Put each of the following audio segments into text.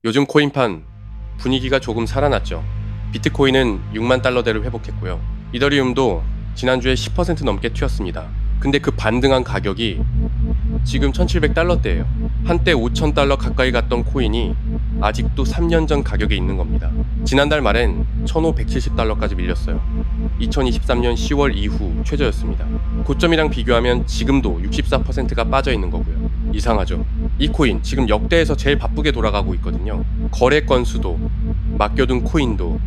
요즘 코인판 분위기가 조금 살아났죠. 비트코인은 6만 달러대를 회복했고요. 이더리움도 지난주에 10% 넘게 튀었습니다. 근데 그 반등한 가격이 지금 1700달러대예요. 한때 5000달러 가까이 갔던 코인이 아직도 3년 전 가격에 있는 겁니다. 지난달 말엔 1570달러까지 밀렸어요. 2023년 10월 이후 최저였습니다. 고점이랑 비교하면 지금도 64%가 빠져 있는 거고요. 이상하죠? 이 코인 지금 역대에서 제일 바쁘게 돌아가고 있거든요. 거래 건수도, 맡겨둔 코인도,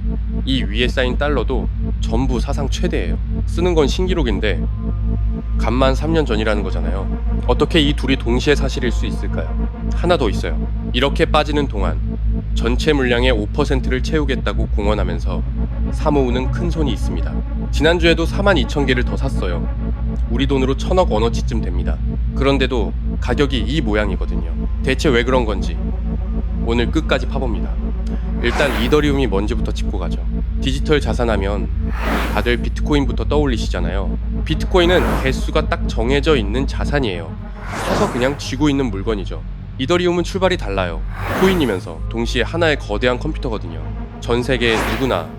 이 위에 쌓인 달러도 전부 사상 최대예요. 쓰는 건 신기록인데 간만 3년 전이라는 거잖아요. 어떻게 이 둘이 동시에 사실일 수 있을까요? 하나 더 있어요. 이렇게 빠지는 동안 전체 물량의 5%를 채우겠다고 공언하면서 사모으는 큰 손이 있습니다. 지난주에도 42,000개를 더 샀어요. 우리 돈으로 1000억 원어치쯤 됩니다. 그런데도 가격이 이 모양이거든요. 대체 왜 그런 건지 오늘 끝까지 파봅니다. 일단 이더리움이 뭔지부터 짚고 가죠. 디지털 자산하면 다들 비트코인부터 떠올리시잖아요. 비트코인은 개수가 딱 정해져 있는 자산이에요. 사서 그냥 쥐고 있는 물건이죠. 이더리움은 출발이 달라요. 코인이면서 동시에 하나의 거대한 컴퓨터거든요. 전 세계 누구나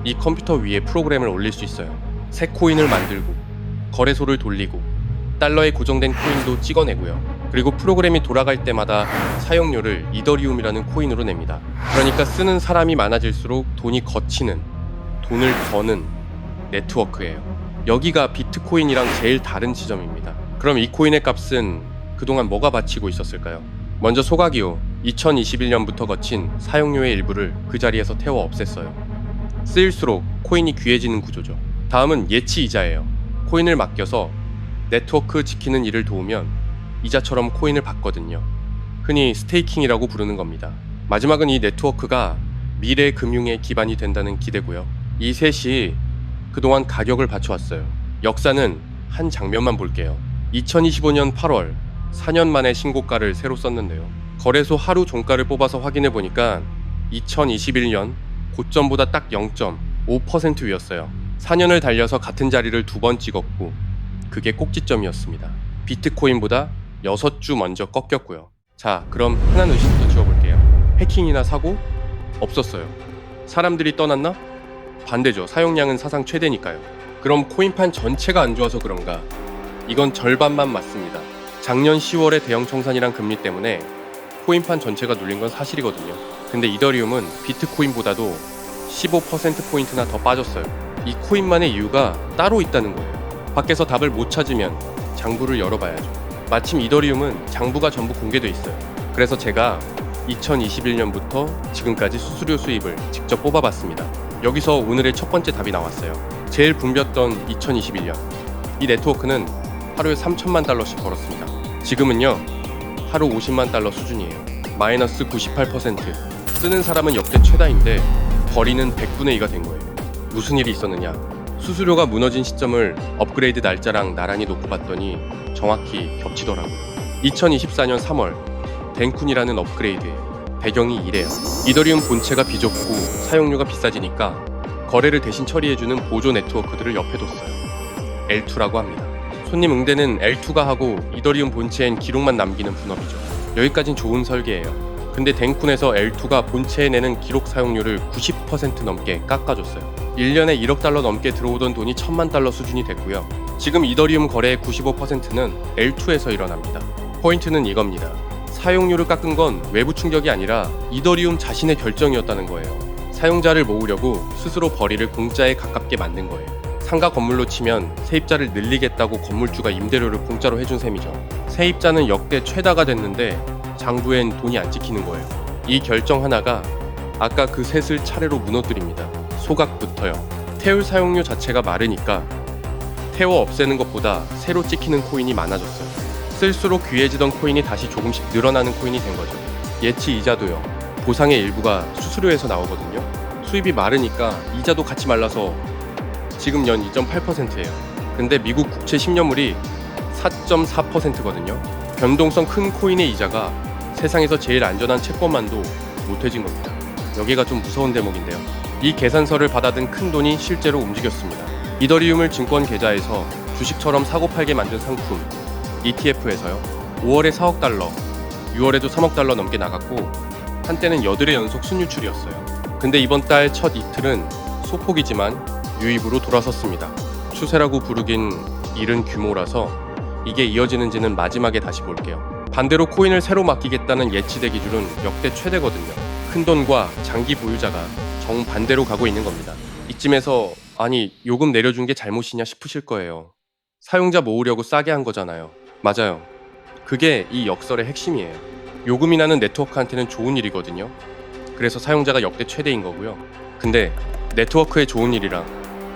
이 컴퓨터 위에 프로그램을 올릴 수 있어요. 새 코인을 만들고 거래소를 돌리고 달러에 고정된 코인도 찍어내고요. 그리고 프로그램이 돌아갈 때마다 사용료를 이더리움이라는 코인으로 냅니다. 그러니까 쓰는 사람이 많아질수록 돈이 거치는, 돈을 버는 네트워크예요. 여기가 비트코인이랑 제일 다른 지점입니다. 그럼 이 코인의 값은 그동안 뭐가 바치고 있었을까요? 먼저 소각이요. 2021년부터 거친 사용료의 일부를 그 자리에서 태워 없앴어요. 쓰일수록 코인이 귀해지는 구조죠. 다음은 예치 이자예요. 코인을 맡겨서 네트워크 지키는 일을 도우면 이자처럼 코인을 받거든요. 흔히 스테이킹이라고 부르는 겁니다. 마지막은 이 네트워크가 미래 금융의 기반이 된다는 기대고요. 이 셋이 그동안 가격을 받쳐왔어요. 역사는 한 장면만 볼게요. 2025년 8월 4년 만에 신고가를 새로 썼는데요. 거래소 하루 종가를 뽑아서 확인해 보니까 2021년 고점보다 딱 0.5% 위였어요. 4년을 달려서 같은 자리를 2번 찍었고 그게 꼭지점이었습니다. 비트코인보다 6주 먼저 꺾였고요. 자, 그럼 흔한 의식부터 지워볼게요. 해킹이나 사고? 없었어요. 사람들이 떠났나? 반대죠. 사용량은 사상 최대니까요. 그럼 코인판 전체가 안 좋아서 그런가? 이건 절반만 맞습니다. 작년 10월에 대형 청산이랑 금리 때문에 코인판 전체가 눌린 건 사실이거든요. 근데 이더리움은 비트코인보다도 15%포인트나 더 빠졌어요. 이 코인만의 이유가 따로 있다는 거예요. 밖에서 답을 못 찾으면 장부를 열어봐야죠. 마침 이더리움은 장부가 전부 공개돼 있어요. 그래서 제가 2021년부터 지금까지 수수료 수입을 직접 뽑아봤습니다. 여기서 오늘의 첫 번째 답이 나왔어요. 제일 붐볐던 2021년. 이 네트워크는 하루에 3천만 달러씩 벌었습니다. 지금은요, 하루 50만 달러 수준이에요. 마이너스 98%. 쓰는 사람은 역대 최다인데 벌이는 100분의 2가 된 거예요. 무슨 일이 있었느냐? 수수료가 무너진 시점을 업그레이드 날짜랑 나란히 놓고 봤더니 정확히 겹치더라고요. 2024년 3월 덴쿤이라는 업그레이드예요. 배경이 이래요. 이더리움 본체가 비좁고 사용료가 비싸지니까 거래를 대신 처리해주는 보조 네트워크들을 옆에 뒀어요. L2라고 합니다. 손님 응대는 L2가 하고 이더리움 본체엔 기록만 남기는 분업이죠. 여기까진 좋은 설계예요. 근데 덴쿤에서 L2가 본체에 내는 기록 사용료를 90% 넘게 깎아줬어요. 1년에 1억 달러 넘게 들어오던 돈이 1000만 달러 수준이 됐고요. 지금 이더리움 거래의 95%는 L2에서 일어납니다. 포인트는 이겁니다. 사용료를 깎은 건 외부 충격이 아니라 이더리움 자신의 결정이었다는 거예요. 사용자를 모으려고 스스로 벌이를 공짜에 가깝게 만든 거예요. 상가 건물로 치면 세입자를 늘리겠다고 건물주가 임대료를 공짜로 해준 셈이죠. 세입자는 역대 최다가 됐는데 장부엔 돈이 안 찍히는 거예요. 이 결정 하나가 아까 그 셋을 차례로 무너뜨립니다. 소각부터요. 태울 사용료 자체가 마르니까 태워 없애는 것보다 새로 찍히는 코인이 많아졌어요. 쓸수록 귀해지던 코인이 다시 조금씩 늘어나는 코인이 된 거죠. 예치 이자도요. 보상의 일부가 수수료에서 나오거든요. 수입이 마르니까 이자도 같이 말라서 지금 연 2.8%예요. 근데 미국 국채 10년물이 4.4%거든요. 변동성 큰 코인의 이자가 세상에서 제일 안전한 채권만도 못해진 겁니다. 여기가 좀 무서운 대목인데요. 이 계산서를 받아든 큰 돈이 실제로 움직였습니다. 이더리움을 증권 계좌에서 주식처럼 사고 팔게 만든 상품 ETF에서요. 5월에 4억 달러, 6월에도 3억 달러 넘게 나갔고 한때는 8회 연속 순유출이었어요. 근데 이번 달 첫 이틀은 소폭이지만 유입으로 돌아섰습니다. 추세라고 부르긴 이른 규모라서 이게 이어지는지는 마지막에 다시 볼게요. 반대로 코인을 새로 맡기겠다는 예치대 기준은 역대 최대거든요. 큰돈과 장기 보유자가 정반대로 가고 있는 겁니다. 이쯤에서 아니 요금 내려준 게 잘못이냐 싶으실 거예요. 사용자 모으려고 싸게 한 거잖아요. 맞아요. 그게 이 역설의 핵심이에요. 요금이 나는 네트워크한테는 좋은 일이거든요. 그래서 사용자가 역대 최대인 거고요. 근데 네트워크에 좋은 일이랑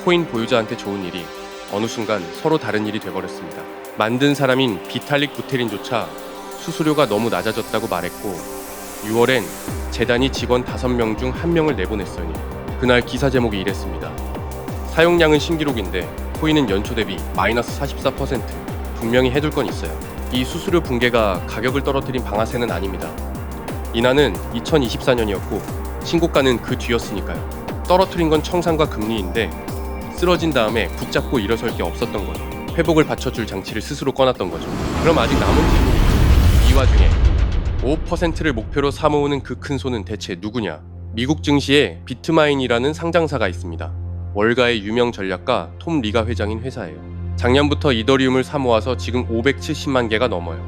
코인 보유자한테 좋은 일이 어느 순간 서로 다른 일이 돼버렸습니다. 만든 사람인 비탈릭 부테린조차 수수료가 너무 낮아졌다고 말했고 6월엔 재단이 직원 5명 중 1명을 내보냈으니 그날 기사 제목이 이랬습니다. 사용량은 신기록인데 코인은 연초 대비 마이너스 44%. 분명히 해둘 건 있어요. 이 수수료 붕괴가 가격을 떨어뜨린 방아쇠는 아닙니다. 인하는 2024년이었고 신고가는 그 뒤였으니까요. 떨어뜨린 건 청산과 금리인데 쓰러진 다음에 붙잡고 일어설 게 없었던 거죠. 회복을 받쳐줄 장치를 스스로 꺼놨던 거죠. 그럼 아직 남은 지도 이 와중에 5%를 목표로 사모으는 그 큰 손은 대체 누구냐? 미국 증시에 비트마인이라는 상장사가 있습니다. 월가의 유명 전략가 톰 리가 회장인 회사예요. 작년부터 이더리움을 사모아서 지금 570만 개가 넘어요.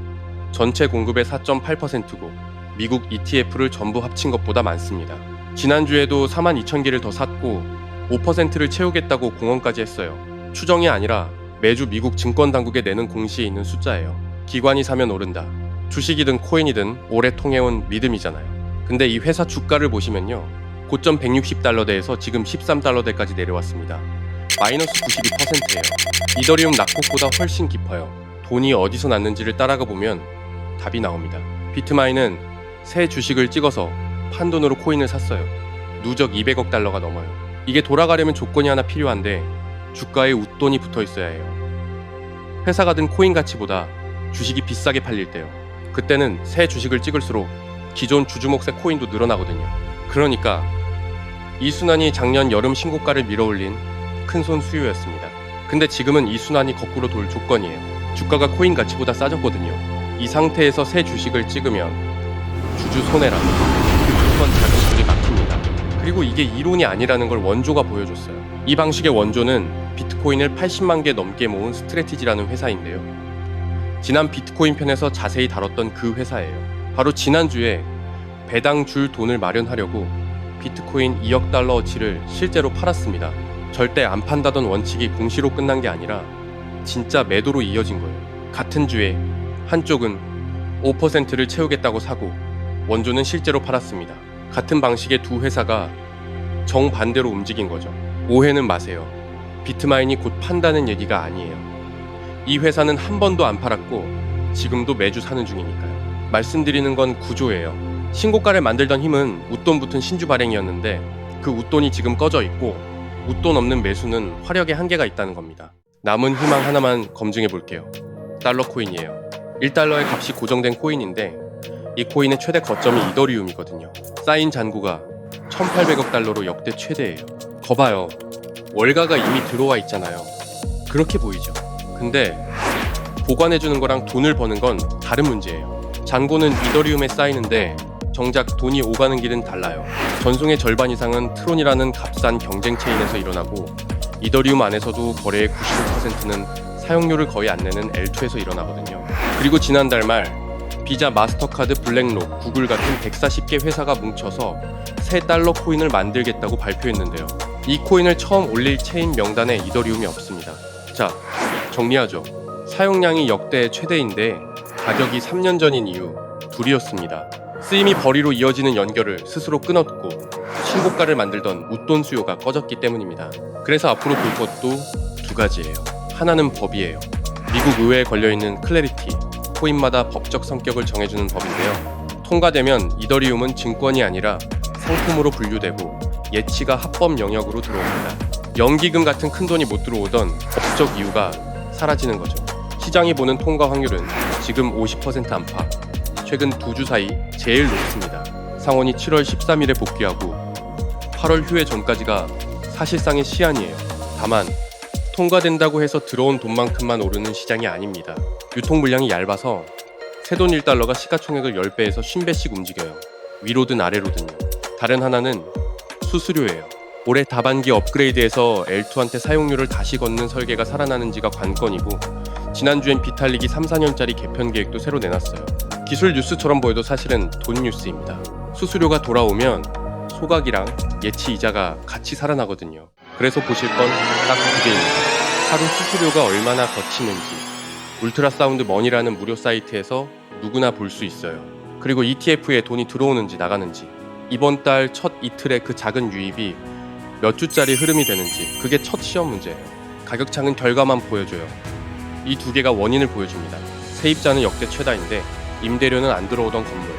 전체 공급의 4.8%고 미국 ETF를 전부 합친 것보다 많습니다. 지난주에도 42,000개를 더 샀고 5%를 채우겠다고 공언까지 했어요. 추정이 아니라 매주 미국 증권당국에 내는 공시에 있는 숫자예요. 기관이 사면 오른다. 주식이든 코인이든 오래 통해온 믿음이잖아요. 근데 이 회사 주가를 보시면요. 고점 160달러대에서 지금 13달러대까지 내려왔습니다. 마이너스 92%예요. 이더리움 낙폭보다 훨씬 깊어요. 돈이 어디서 났는지를 따라가 보면 답이 나옵니다. 비트마인은 새 주식을 찍어서 판돈으로 코인을 샀어요. 누적 200억 달러가 넘어요. 이게 돌아가려면 조건이 하나 필요한데 주가에 웃돈이 붙어 있어야 해요. 회사가 든 코인 가치보다 주식이 비싸게 팔릴 때요. 그때는 새 주식을 찍을수록 기존 주주목세 코인도 늘어나거든요. 그러니까 이 순환이 작년 여름 신고가를 밀어올린 큰손 수요였습니다. 근데 지금은 이 순환이 거꾸로 돌 조건이에요. 주가가 코인 가치보다 싸졌거든요. 이 상태에서 새 주식을 찍으면 주주 손해라고 그 주권 자금줄이 막힙니다. 그리고 이게 이론이 아니라는 걸 원조가 보여줬어요. 이 방식의 원조는 비트코인을 80만 개 넘게 모은 스트래티지라는 회사인데요. 지난 비트코인 편에서 자세히 다뤘던 그 회사예요. 바로 지난주에 배당 줄 돈을 마련하려고 비트코인 2억 달러어치를 실제로 팔았습니다. 절대 안 판다던 원칙이 공시로 끝난 게 아니라 진짜 매도로 이어진 거예요. 같은 주에 한쪽은 5%를 채우겠다고 사고 원조는 실제로 팔았습니다. 같은 방식의 두 회사가 정반대로 움직인 거죠. 오해는 마세요. 비트마인이 곧 판다는 얘기가 아니에요. 이 회사는 한 번도 안 팔았고 지금도 매주 사는 중이니까요. 말씀드리는 건 구조예요. 신고가를 만들던 힘은 웃돈 붙은 신주 발행이었는데 그 웃돈이 지금 꺼져 있고 웃돈 없는 매수는 화력의 한계가 있다는 겁니다. 남은 희망 하나만 검증해 볼게요. 달러 코인이에요. 1달러의 값이 고정된 코인인데 이 코인의 최대 거점이 이더리움이거든요. 쌓인 잔고가 1,800억 달러로 역대 최대예요. 거봐요. 월가가 이미 들어와 있잖아요. 그렇게 보이죠. 근데 보관해주는 거랑 돈을 버는 건 다른 문제예요. 잔고는 이더리움에 쌓이는데 정작 돈이 오가는 길은 달라요. 전송의 절반 이상은 트론이라는 값싼 경쟁 체인에서 일어나고 이더리움 안에서도 거래의 95%는 사용료를 거의 안 내는 L2에서 일어나거든요. 그리고 지난달 말 비자, 마스터카드, 블랙록, 구글 같은 140개 회사가 뭉쳐서 새 달러 코인을 만들겠다고 발표했는데요. 이 코인을 처음 올릴 체인 명단에 이더리움이 없습니다. 자, 정리하죠. 사용량이 역대 최대인데 가격이 3년 전인 이유 둘이었습니다. 쓰임이 벌이로 이어지는 연결을 스스로 끊었고 신고가를 만들던 웃돈 수요가 꺼졌기 때문입니다. 그래서 앞으로 볼 것도 두 가지예요. 하나는 법이에요. 미국 의회에 걸려있는 클래리티, 코인마다 법적 성격을 정해주는 법인데요. 통과되면 이더리움은 증권이 아니라 상품으로 분류되고 예치가 합법 영역으로 들어옵니다. 연기금 같은 큰돈이 못 들어오던 법적 이유가 사라지는 거죠. 시장이 보는 통과 확률은 지금 50% 안팎. 최근 2주 사이 제일 높습니다. 상원이 7월 13일에 복귀하고 8월 휴회 전까지가 사실상의 시한이에요. 다만 통과된다고 해서 들어온 돈만큼만 오르는 시장이 아닙니다. 유통 물량이 얇아서 새돈 1달러가 시가총액을 10배에서 50배씩 움직여요. 위로든 아래로든요. 다른 하나는 수수료예요. 올해 다반기 업그레이드에서 L2한테 사용료를 다시 걷는 설계가 살아나는지가 관건이고, 지난주엔 비탈릭이 3, 4년짜리 개편 계획도 새로 내놨어요. 기술 뉴스처럼 보여도 사실은 돈 뉴스입니다. 수수료가 돌아오면 소각이랑 예치 이자가 같이 살아나거든요. 그래서 보실 건 딱 두 개입니다. 하루 수수료가 얼마나 거치는지 울트라사운드 머니라는 무료 사이트에서 누구나 볼 수 있어요. 그리고 ETF에 돈이 들어오는지 나가는지, 이번 달 첫 이틀에 그 작은 유입이 몇 주짜리 흐름이 되는지, 그게 첫 시험 문제예요. 가격창은 결과만 보여줘요. 이 두 개가 원인을 보여줍니다. 세입자는 역대 최다인데 임대료는 안 들어오던 건물.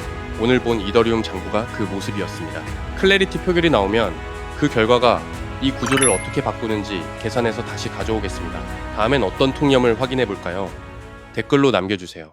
오늘 본 이더리움 장부가 그 모습이었습니다. 클래리티 표결이 나오면 그 결과가 이 구조를 어떻게 바꾸는지 계산해서 다시 가져오겠습니다. 다음엔 어떤 통념을 확인해 볼까요? 댓글로 남겨주세요.